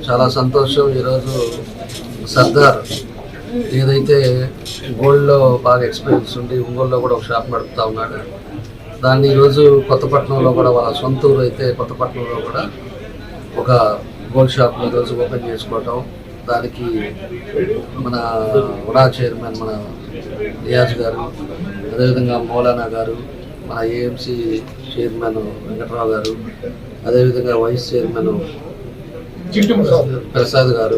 చాలా సంతోషం. ఈరోజు సర్దార్ ఏదైతే గోల్డ్లో బాగా ఎక్స్పీరియన్స్ ఉండి ఒంగోలులో కూడా ఒక షాప్ నడుపుతూ ఉన్నాడు, దాన్ని ఈరోజు కొత్తపట్నంలో కూడా వాళ్ళ సొంత ఊరు అయితే కొత్తపట్నంలో కూడా ఒక గోల్డ్ షాప్ని ఈరోజు ఓపెన్ చేసుకోవటం, దానికి మన ఉడా చైర్మన్ మన రియాజ్ గారు, అదేవిధంగా మౌలానా గారు, మన ఏఎంసీ చైర్మన్ వెంకట్రావు గారు, అదేవిధంగా వైస్ చైర్మన్ ప్రసాద్ గారు,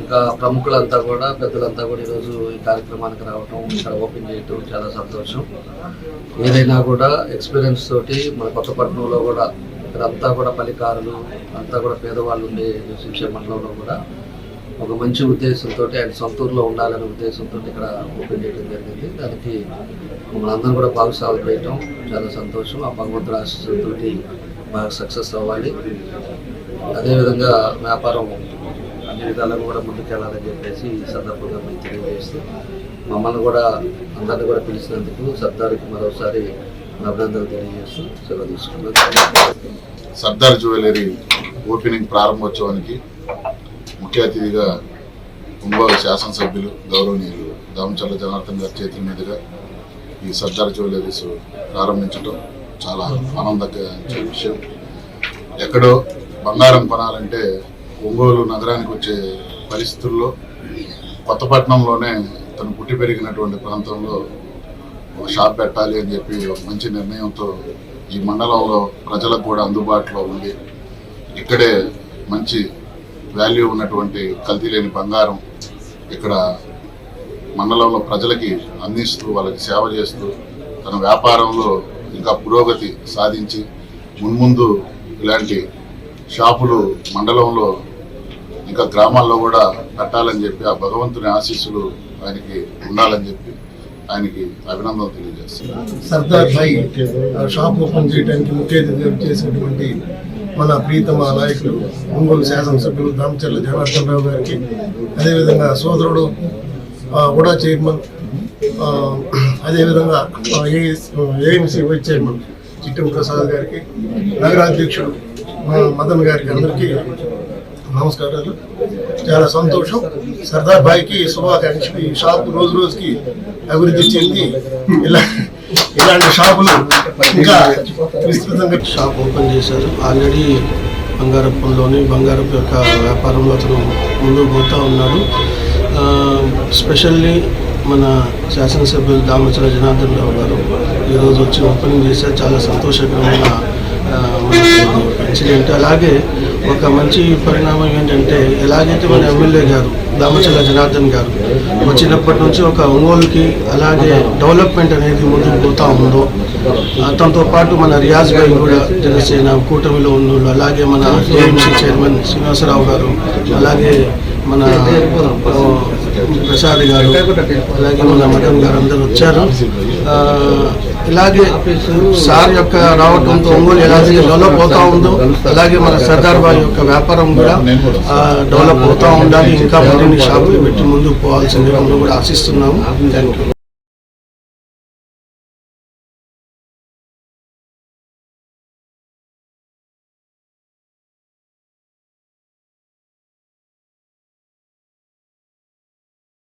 ఇంకా ప్రముఖులంతా కూడా పెద్దలంతా కూడా ఈరోజు ఈ కార్యక్రమానికి రావటం, ఇక్కడ ఓపెన్ చేయటం చాలా సంతోషం. ఏదైనా కూడా ఎక్స్పీరియన్స్ తోటి మన కొత్తపట్నంలో కూడా ఇక్కడంతా కూడా పలికారులు అంతా కూడా పేదవాళ్ళు ఉండే శిక్ష మండలంలో కూడా ఒక మంచి ఉద్దేశంతో ఆయన సొంత ఊర్లో ఉండాలనే ఉద్దేశంతో ఇక్కడ ఓపెన్ చేయడం జరిగింది. దానికి మమ్మల్ని అందరం కూడా భాగస్వామ్యం చేయటం చాలా సంతోషం. ఆ భగవంతుడి ఆశీస్సులతో బాగా సక్సెస్ అవ్వాలి. అదేవిధంగా వ్యాపారం అన్ని విధాలుగా కూడా ముందుకెళ్ళాలని చెప్పేసి ఈ సందర్భంగా మేము తెలియజేస్తూ మమ్మల్ని కూడా అందరినీ కూడా పిలిచినందుకు సర్దార్కి మరోసారి అభినందనలు తెలియజేస్తూ సెలవు తీసుకున్నాను. సర్దార్ జ్యువెలరీ ఓపెనింగ్ ప్రారంభోత్సవానికి ముఖ్య అతిథిగా ఒంగోలు శాసనసభ్యులు గౌరవనీయులు దామచర్ల జనార్దన్ గారి చేతుల మీదుగా ఈ సర్దార్ జ్యువెలరీస్ ప్రారంభించడం చాలా ఆనందకర విషయం. ఎక్కడో బంగారం కొనాలంటే ఒంగోలు నగరానికి వచ్చే పరిస్థితుల్లో కొత్తపట్నంలోనే తను పుట్టి పెరిగినటువంటి ప్రాంతంలో ఒక షాప్ పెట్టాలి అని చెప్పి ఒక మంచి నిర్ణయంతో ఈ మండలంలో ప్రజలకు కూడా అందుబాటులో ఉండి ఇక్కడే మంచి వాల్యూ ఉన్నటువంటి కల్తీ లేని బంగారం ఇక్కడ మండలంలో ప్రజలకి అందిస్తూ వాళ్ళకి సేవ చేస్తూ తన వ్యాపారంలో ఇంకా పురోగతి సాధించి మున్ముందు ఇలాంటి షాపులు మండలంలో ఇంకా గ్రామాల్లో కూడా పెట్టాలని చెప్పి ఆ భగవంతుని ఆశీస్సులు ఆయనకి ఉండాలని చెప్పి ఆయనకి అభినందనలు తెలియజేస్తున్నారు. సర్దార్ భాయ్ షాప్ ఓపెన్ చేయడానికి ముఖ్య అతిథిగా చేసినటువంటి మన ప్రీతమ నాయకులు ఒంగోలు శాసనసభ్యులు దామచర్ల జనార్దన్ రావు గారికి, అదేవిధంగా సోదరుడు ఉడా చైర్మన్, అదేవిధంగా AMC vice chairman Chittam Prasad గారికి, నగరాధ్యక్షుడు మదన్ గారికి అందరికీ నమస్కారాలు. చాలా సంతోషం. సర్దార్ భాయ్కి శుభాకాంక్షలు. ఈ షాప్ రోజు రోజుకి అభివృద్ధి చెంది ఇలాంటి షాపులు ఇంకా విస్తృతంగా షాప్ ఓపెన్ చేశారు. ఆల్రెడీ బంగారప్పంలోని బంగారపు యొక్క వ్యాపారంలో అతను ముందుకు పోతూ ఉన్నాడు. స్పెషల్లీ మన శాసనసభ్యులు దామచర్ల జనార్దన్ రావు గారు ఈరోజు వచ్చి ఓపెనింగ్ చేశారు. చాలా సంతోషకరమైన ఇన్సిడెంట్. అలాగే ఒక మంచి పరిణామం ఏంటంటే, ఎలాగైతే మన ఎమ్మెల్యే గారు దామచర్ల జనార్దన్ గారు వచ్చినప్పటి నుంచి ఒక ఒంగోలుకి అలాగే డెవలప్మెంట్ అనేది ముందుకు పోతా ఉందో, అతనితో పాటు మన రియాజ్ భాయ్ కూడా జనసేన కూటమిలో ఉన్నోళ్ళు, అలాగే మన ఏఎంసీ చైర్మన్ శ్రీనివాసరావు గారు, అలాగే మన ప్రసాద్ గారు, అలాగే మన మదన్ గారు అందరూ వచ్చారు. ఇలాగే సార్ యొక్క రావడంతో ఒంగోలు ఎలాగైతే డెవలప్ అవుతా ఉందో, అలాగే మన సర్దార్ బాయ్ యొక్క వ్యాపారం కూడా డెవలప్ అవుతా ఉండాలి. ఇంకా మరిన్ని షాపులు పెట్టి ముందుకు పోవాల్సిందిగా మనం కూడా ఆశిస్తున్నాము. Thank you.